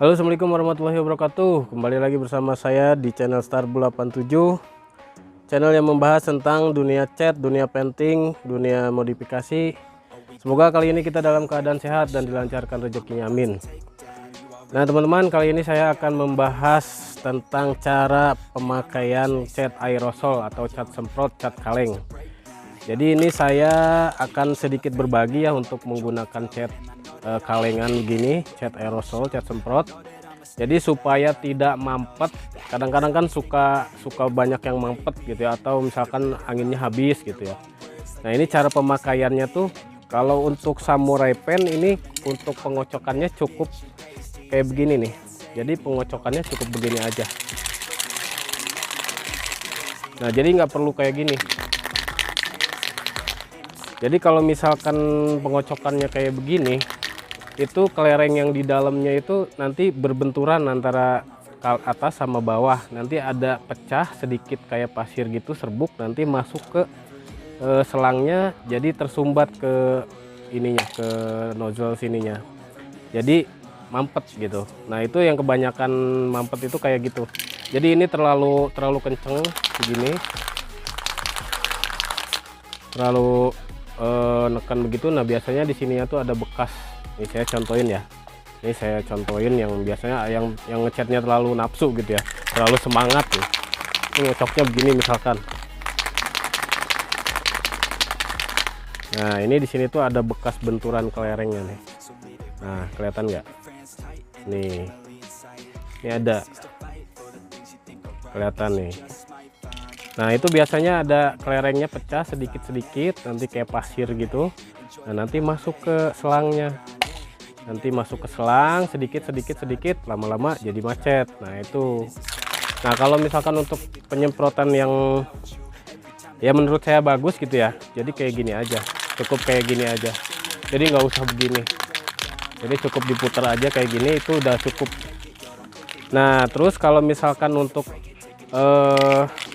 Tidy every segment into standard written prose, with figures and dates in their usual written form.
Halo, assalamualaikum warahmatullahi wabarakatuh. Kembali lagi bersama saya di channel Starbul87, channel yang membahas tentang dunia cat, dunia painting, dunia modifikasi. Semoga kali ini kita dalam keadaan sehat dan dilancarkan rezekinya, amin. Nah teman-teman, kali ini saya akan membahas tentang cara pemakaian cat aerosol atau cat semprot, cat kaleng. Jadi ini saya akan sedikit berbagi ya untuk menggunakan cat kalengan gini, cat aerosol, cat semprot. Jadi supaya tidak mampet, kadang-kadang kan suka banyak yang mampet gitu ya, atau misalkan anginnya habis gitu ya. Nah ini cara pemakaiannya tuh, kalau untuk samurai pen ini untuk pengocokannya cukup kayak begini nih. Jadi pengocokannya cukup begini aja. Nah jadi nggak perlu kayak gini. Jadi kalau misalkan pengocokannya kayak begini, itu kelereng yang di dalamnya itu nanti berbenturan antara atas sama bawah, nanti ada pecah sedikit kayak pasir gitu, serbuk, nanti masuk ke selangnya, jadi tersumbat ke ininya, ke nozzle sininya, jadi mampet gitu. Nah itu yang kebanyakan mampet itu kayak gitu. Jadi ini terlalu kenceng begini, terlalu nekan begitu. Nah biasanya di sininya tuh ada bekas. Ini saya contohin ya, ini saya contohin yang biasanya yang ngecatnya terlalu nafsu gitu ya, terlalu semangat nih. Ini ngecoknya begini misalkan. Nah ini di sini tuh ada bekas benturan kelerengnya nih. Nah kelihatan nggak? Nih, ini ada, kelihatan nih. Nah itu biasanya ada kelerengnya pecah sedikit-sedikit, nanti kayak pasir gitu. Nah nanti masuk ke selangnya, nanti masuk ke selang sedikit, lama-lama jadi macet. Nah itu. Nah kalau misalkan untuk penyemprotan yang ya menurut saya bagus gitu ya, jadi kayak gini aja, cukup kayak gini aja, jadi nggak usah begini. Jadi cukup diputar aja kayak gini, itu udah cukup. Nah terus kalau misalkan untuk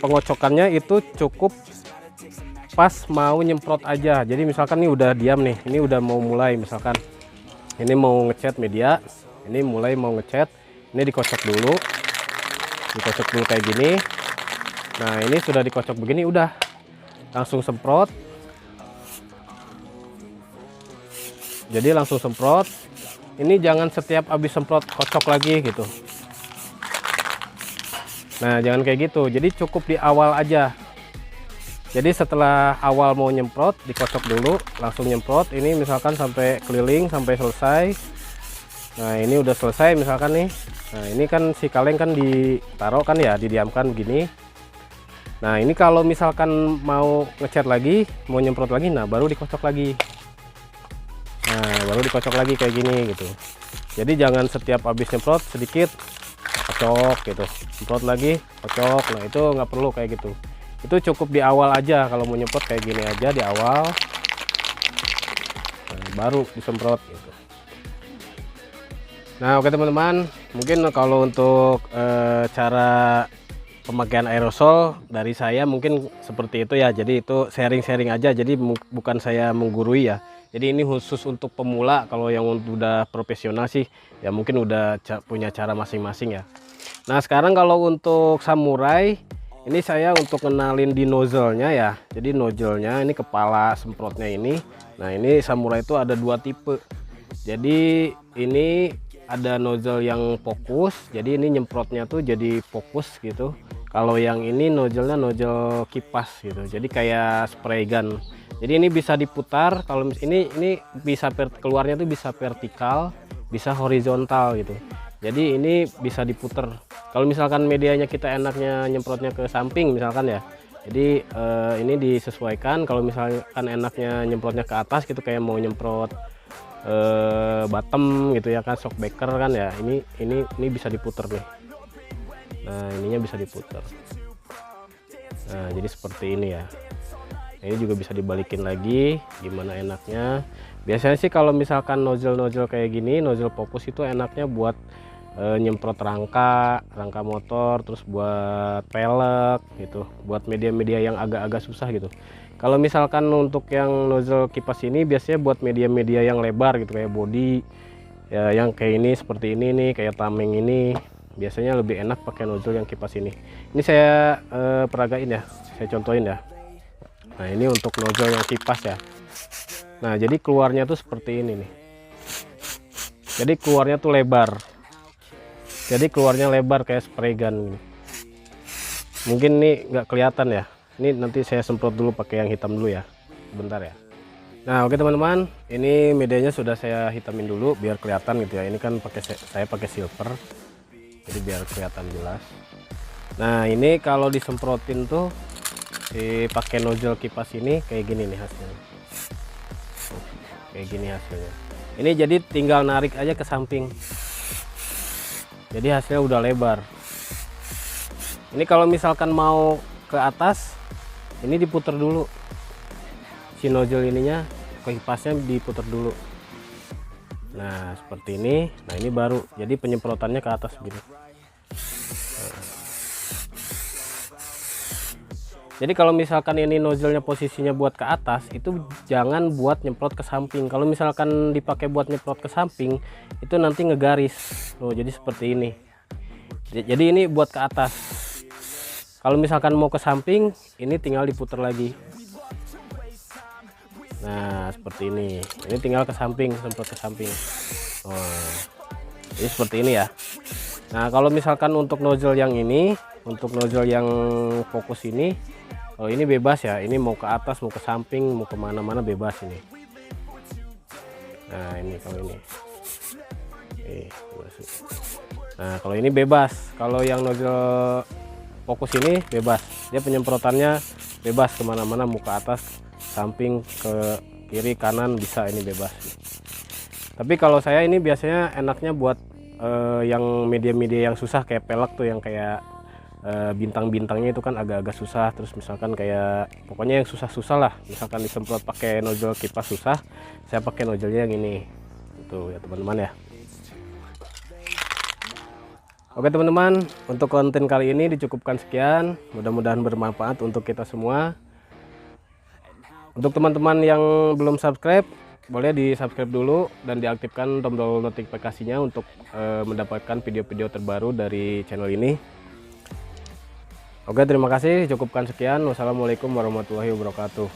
pengocokannya itu cukup pas mau nyemprot aja. Jadi misalkan ini udah diam nih, ini udah mau mulai, misalkan ini mau ngecat media, ini mulai mau ngecat, ini dikocok dulu kayak gini. Nah ini sudah dikocok begini, udah langsung semprot. Jadi langsung semprot. Ini jangan setiap habis semprot kocok lagi gitu. Nah jangan kayak gitu, jadi cukup di awal aja. Jadi setelah awal mau nyemprot, dikocok dulu, langsung nyemprot. Ini misalkan sampai keliling, sampai selesai. Nah ini udah selesai misalkan nih. Nah ini kan si kaleng kan ditaruh kan ya, didiamkan begini. Nah ini kalau misalkan mau ngecat lagi, mau nyemprot lagi, nah baru dikocok lagi. Nah baru dikocok lagi kayak gini gitu. Jadi jangan setiap habis nyemprot sedikit kocok gitu, semprot lagi kocok. Nah itu nggak perlu kayak gitu. Itu cukup di awal aja, kalau mau nyemprot kayak gini aja di awal. Nah, baru disemprot gitu. Nah oke teman-teman, mungkin kalau untuk cara pemakaian aerosol dari saya mungkin seperti itu ya. Jadi itu sharing-sharing aja, jadi bukan saya menggurui ya. Jadi ini khusus untuk pemula. Kalau yang udah profesional sih ya mungkin udah punya cara masing-masing ya. Nah sekarang kalau untuk samurai, ini saya untuk kenalin di nozzle-nya ya. Jadi nozzle-nya ini, kepala semprotnya ini. Nah ini samurai itu ada dua tipe. Jadi ini ada nozzle yang fokus, jadi ini nyemprotnya tuh jadi fokus gitu. Kalau yang ini nozzle-nya nozzle kipas gitu, jadi kayak spray gun. Jadi ini bisa diputar. Kalau ini bisa keluarnya tuh bisa vertikal, bisa horizontal gitu. Jadi ini bisa diputar. Kalau misalkan medianya kita enaknya nyemprotnya ke samping misalkan ya, jadi ini disesuaikan. Kalau misalkan enaknya nyemprotnya ke atas gitu, kayak mau nyemprot bottom gitu ya kan, shockbreaker kan ya, ini bisa diputar nih. Nah ininya bisa diputar. Nah jadi seperti ini ya. Ini juga bisa dibalikin lagi, gimana enaknya. Biasanya sih kalau misalkan nozzle kayak gini, nozzle fokus itu enaknya buat nyemprot rangka motor, terus buat pelek gitu, buat media-media yang agak-agak susah gitu. Kalau misalkan untuk yang nozzle kipas ini biasanya buat media-media yang lebar gitu, kayak body, ya, yang kayak ini seperti ini nih, kayak tameng ini biasanya lebih enak pakai nozzle yang kipas ini. Ini saya peragain ya, saya contohin ya. Nah ini untuk nozzle yang kipas ya. Nah jadi keluarnya tuh seperti ini nih, jadi keluarnya tuh lebar, jadi keluarnya lebar kayak spray gun gini. Mungkin nih nggak kelihatan ya, ini nanti saya semprot dulu pakai yang hitam dulu ya, bentar ya. Nah oke teman-teman, ini medianya sudah saya hitamin dulu biar kelihatan gitu ya. Ini kan saya pakai silver, jadi biar kelihatan jelas. Nah ini kalau disemprotin tuh pakai nozzle kipas ini kayak gini nih hasilnya, kayak gini hasilnya. Ini jadi tinggal narik aja ke samping, jadi hasilnya udah lebar. Ini kalau misalkan mau ke atas, ini diputar dulu si nozzle ininya, kipasnya diputar dulu. Nah seperti ini. Nah ini baru jadi penyemprotannya ke atas begini. Jadi kalau misalkan ini nozzle-nya posisinya buat ke atas, itu jangan buat nyemprot ke samping. Kalau misalkan dipakai buat nyemprot ke samping, itu nanti ngegaris. Loh, jadi seperti ini. Jadi ini buat ke atas. Kalau misalkan mau ke samping, ini tinggal diputar lagi. Nah seperti ini. Ini tinggal ke samping, semprot ke samping. Oh, jadi seperti ini ya. Nah kalau misalkan untuk nozzle yang ini, untuk nozzle yang fokus ini, kalau ini bebas ya, ini mau ke atas, mau ke samping, mau kemana-mana bebas ini. Nah ini kalau ini, nah kalau ini bebas. Kalau yang nozzle fokus ini bebas, dia penyemprotannya bebas kemana-mana, mau ke atas, samping, ke kiri, kanan bisa, ini bebas. Tapi kalau saya ini biasanya enaknya buat yang media-media yang susah kayak pelek tuh, yang kayak bintang-bintangnya itu kan agak-agak susah. Terus misalkan kayak pokoknya yang susah-susah lah, misalkan disemprot pakai nozzle kipas susah, saya pakai nozzle-nya yang ini itu ya teman-teman ya. Oke teman-teman, untuk konten kali ini dicukupkan sekian, mudah-mudahan bermanfaat untuk kita semua. Untuk teman-teman yang belum subscribe, boleh di subscribe dulu dan diaktifkan tombol notifikasinya untuk mendapatkan video-video terbaru dari channel ini. Oke, terima kasih, cukupkan sekian. Wassalamualaikum warahmatullahi wabarakatuh.